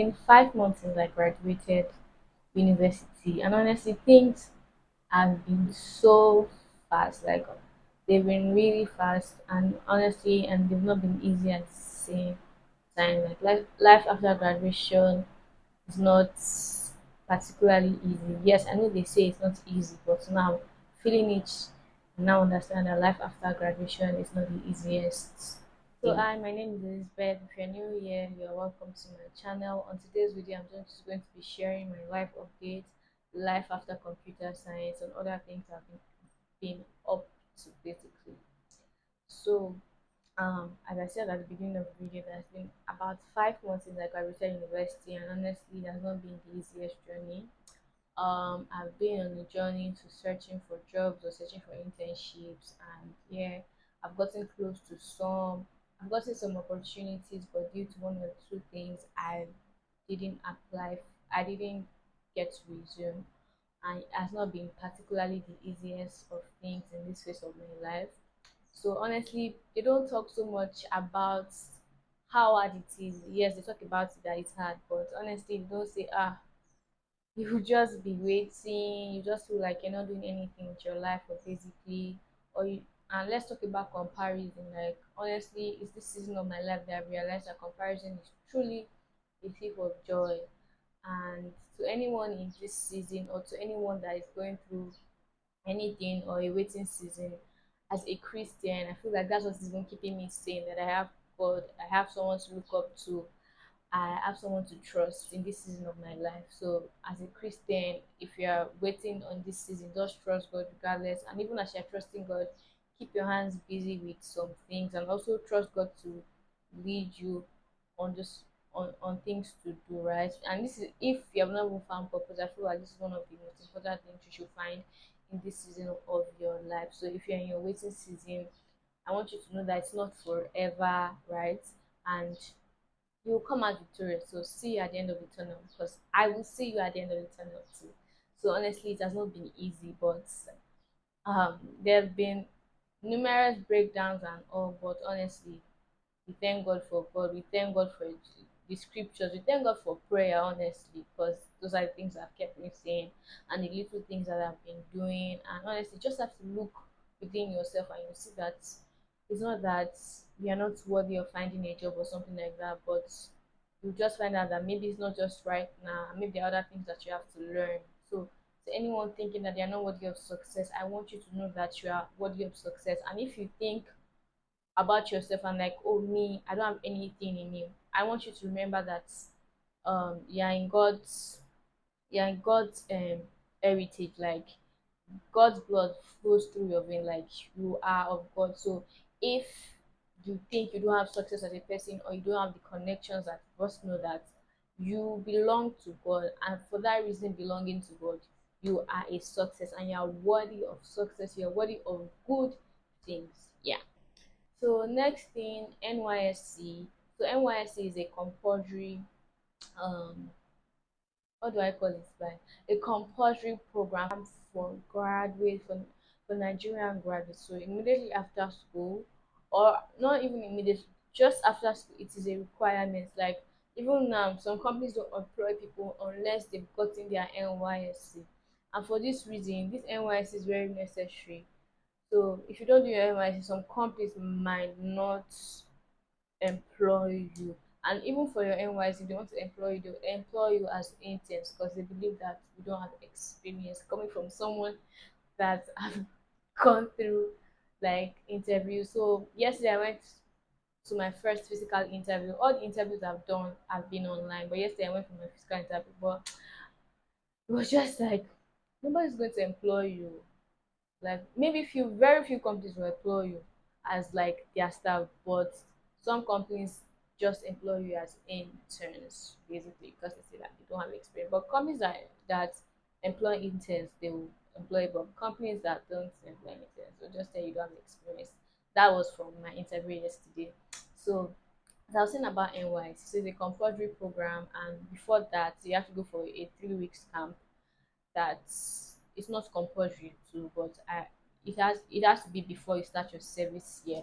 been 5 months since I graduated university, and honestly, things have been so fast. Like they've been really fast, and honestly, and they've not been easy at the same time. Like life after graduation is not particularly easy. Yes, I know they say it's not easy, but now feeling it, now understand that life after graduation is not the easiest. So hi, my name is Elizabeth. If you're new here, you're welcome to my channel. On today's video, I'm just going to be sharing my life update, life after computer science, and other things been up to basically. So as I said at the beginning of the video, there's been about 5 months since I graduated university, and honestly, it has not been the easiest journey. I've been on a journey to searching for jobs or searching for internships, and yeah, I've gotten close to some. I've gotten some opportunities, but due to one or two things, I didn't apply. I didn't get to resume, and it has not been particularly the easiest of things in this phase of my life. So honestly, they don't talk so much about how hard it is. Yes, they talk about it that it's hard, but honestly, they don't say you will just be waiting. You just feel like you're not doing anything with your life, or basically, or you. And let's talk about comparison. Like honestly, it's this season of my life that I realized that comparison is truly a thief of joy. And to anyone in this season, or to anyone that is going through anything or a waiting season, as a Christian, I feel like that's what's even keeping me sane. That I have God, I have someone to look up to, I have someone to trust in this season of my life. So, as a Christian, if you are waiting on this season, just trust God regardless. And even as you're trusting God, keep your hands busy with some things, and also trust God to lead you on just on things to do, right? And this is if you have not even found purpose. I feel like this is one of the most important things you should find in this season of your life. So, if you're in your waiting season, I want you to know that it's not forever, right? And you will come out victorious. So see you at the end of the tunnel, because I will see you at the end of the tunnel too. So honestly, it has not been easy, but there have been numerous breakdowns and all. But honestly, we thank God for God. We thank God for the scriptures. We thank God for prayer, honestly, because those are the things that have kept me sane, and the little things that I've been doing. And honestly, you just have to look within yourself, and you see that it's not that you are not worthy of finding a job or something like that, but you just find out that maybe it's not just right now, and maybe there are other things that you have to learn. So, to anyone thinking that they are not worthy of success, I want you to know that you are worthy of success. And if you think about yourself and like, oh me, I don't have anything in you, I want you to remember that you're in God's heritage. Like God's blood flows through your vein, like you are of God. So if you think you don't have success as a person, or you don't have the connections, that just know that you belong to God, and for that reason, belonging to God, you are a success, and you are worthy of success. You are worthy of good things. Yeah. So next thing, NYSC. So NYSC is a compulsory um what do I call it by a compulsory program for graduates, for Nigerian graduates. So immediately after school, or not even immediately, just after school, it is a requirement. Like even now, some companies don't employ people unless they've gotten their NYSC. And for this reason, this NYSC is very necessary. So if you don't do your NYSC, some companies might not employ you. And even for your NYC, if they want to employ you, they'll employ you as interns, because they believe that you don't have experience, coming from someone that have gone through like interviews. So yesterday I went to my first physical interview. All the interviews I've done have been online, but yesterday I went for my physical interview. But it was just like nobody's going to employ you. Like maybe very few companies will employ you as like their staff, but some companies just employ you as interns basically, because they say that you don't have experience. But companies that employ interns, they will employ. But companies that don't employ interns will just tell you don't have experience. That was from my interview yesterday. So as I was saying about NYC, so it's a compulsory program, and before that you have to go for a 3 weeks camp. That it's not compulsory to, but it has to be before you start your service year.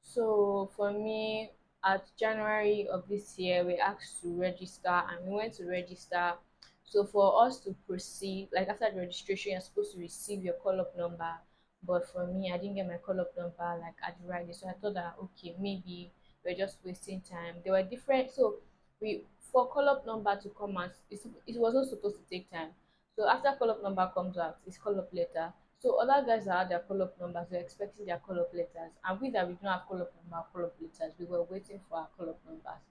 So for me, at January of this year, we asked to register and we went to register. So for us to proceed, like after the registration, you're supposed to receive your call up number. But for me, I didn't get my call up number like at the right day. So I thought that okay, maybe we're just wasting time. They were different. So we for call up number to come out, it wasn't supposed to take time. So after call up number comes out, it's call up letter. So other guys that had their call up numbers were expecting their call up letters. And we that we don't have call up number, call up letters, we were waiting for our call up numbers.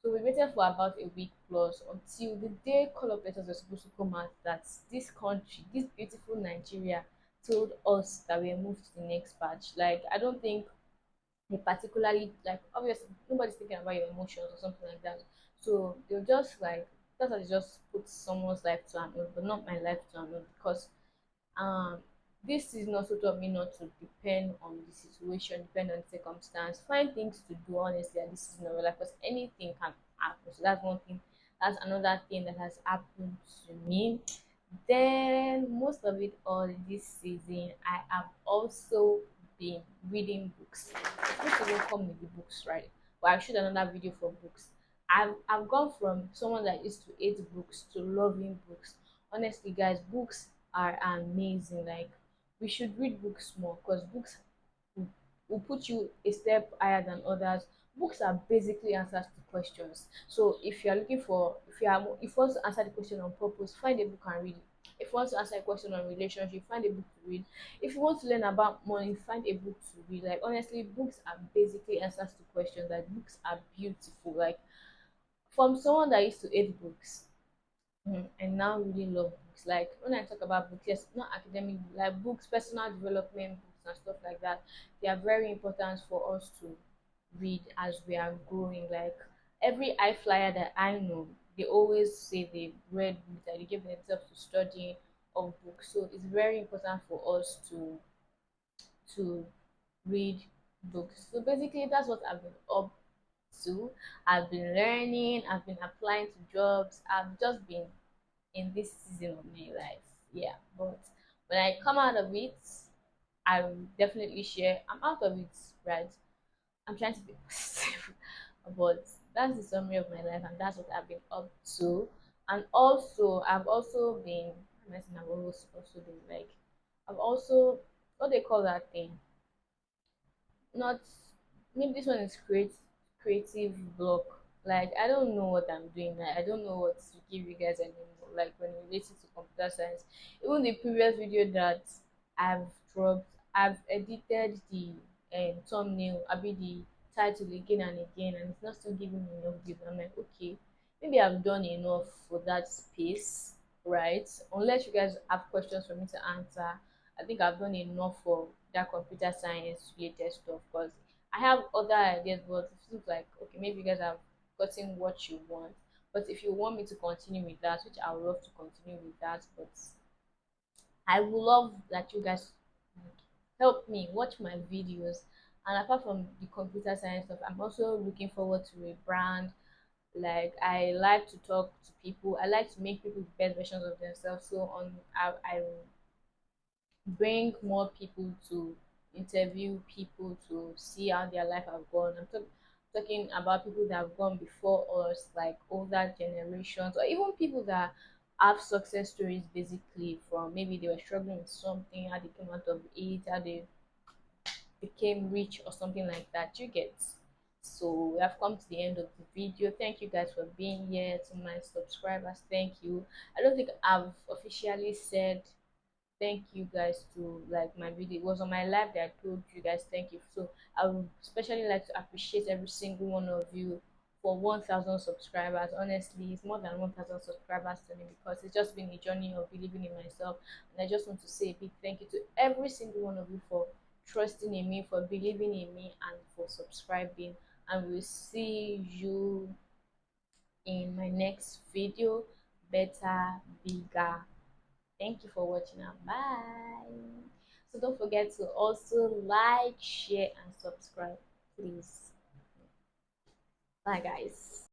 So we waited for about a week plus until the day call up letters were supposed to come out that this country, this beautiful Nigeria, told us that we are moved to the next batch. Like I don't think they particularly like obviously nobody's thinking about your emotions or something like that. So they'll just like that's how they just put someone's life to an end, but not my life to an end because um this season also taught me not to depend on the situation, depend on the circumstance, find things to do honestly at this season of your life because anything can happen. So that's one thing. That's another thing that has happened to me. Then most of it all this season, I have also been reading books. It's supposed to even come with the books, right? But I shoot another video for books. I've gone from someone that used to hate books to loving books. Honestly, guys, books are amazing. Like we should read books more because books will put you a step higher than others. Books are basically answers to questions. So if you are looking for, if you want to answer the question on purpose, find a book and read it. If you want to answer a question on relationship, find a book to read. If you want to learn about money, find a book to read. Like honestly, books are basically answers to questions. Like books are beautiful. Like from someone that used to hate books, I now really love books. Like when I talk about books, yes, not academic, like books, personal development books and stuff like that. They are very important for us to read as we are growing. Like every high flyer that I know, they always say they read books, that they give themselves to studying of books. So it's very important for us to read books. So basically, that's what I've been up to. I've been learning. I've been applying to jobs. I've just been in this season of my life. Yeah, but when I come out of it, I will definitely share. I'm out of it, right? I'm trying to be positive, but that's the summary of my life, and that's what I've been up to. And also, I've also been. I'm not saying I've also been like, I've also what they call that thing, not maybe this one is creative block. Like I don't know what I'm doing. Like I don't know what to give you guys anymore. Like when related to computer science, even the previous video that I've dropped, I've edited the thumbnail, I be the title again and again, and it's not still giving me enough views. I'm like, okay, maybe I've done enough for that space, right? Unless you guys have questions for me to answer, I think I've done enough for that computer science related stuff because I have other ideas, but it seems like okay, maybe you guys have gotten what you want. But if you want me to continue with that, which I would love to continue with that, but I would love that you guys help me watch my videos. And apart from the computer science stuff, I'm also looking forward to a brand. Like I like to talk to people. I like to make people the best versions of themselves. So I bring more people to interview people to see how their life have gone. Talking about people that have gone before us, like older generations, or even people that have success stories basically from maybe they were struggling with something, how they came out of it, how they became rich or something like that. You get. So we have come to the end of the video. Thank you guys for being here. To my subscribers, thank you. I don't think I've officially said thank you guys to like my video. It was on my live that I told you guys thank you. So I would especially like to appreciate every single one of you for 1,000 subscribers. Honestly, it's more than 1,000 subscribers to me because it's just been a journey of believing in myself. And I just want to say a big thank you to every single one of you for trusting in me, for believing in me, and for subscribing. And we'll see you in my next video. Better, bigger. Thank you for watching and bye. So don't forget to also like, share, and subscribe, please. Bye, guys.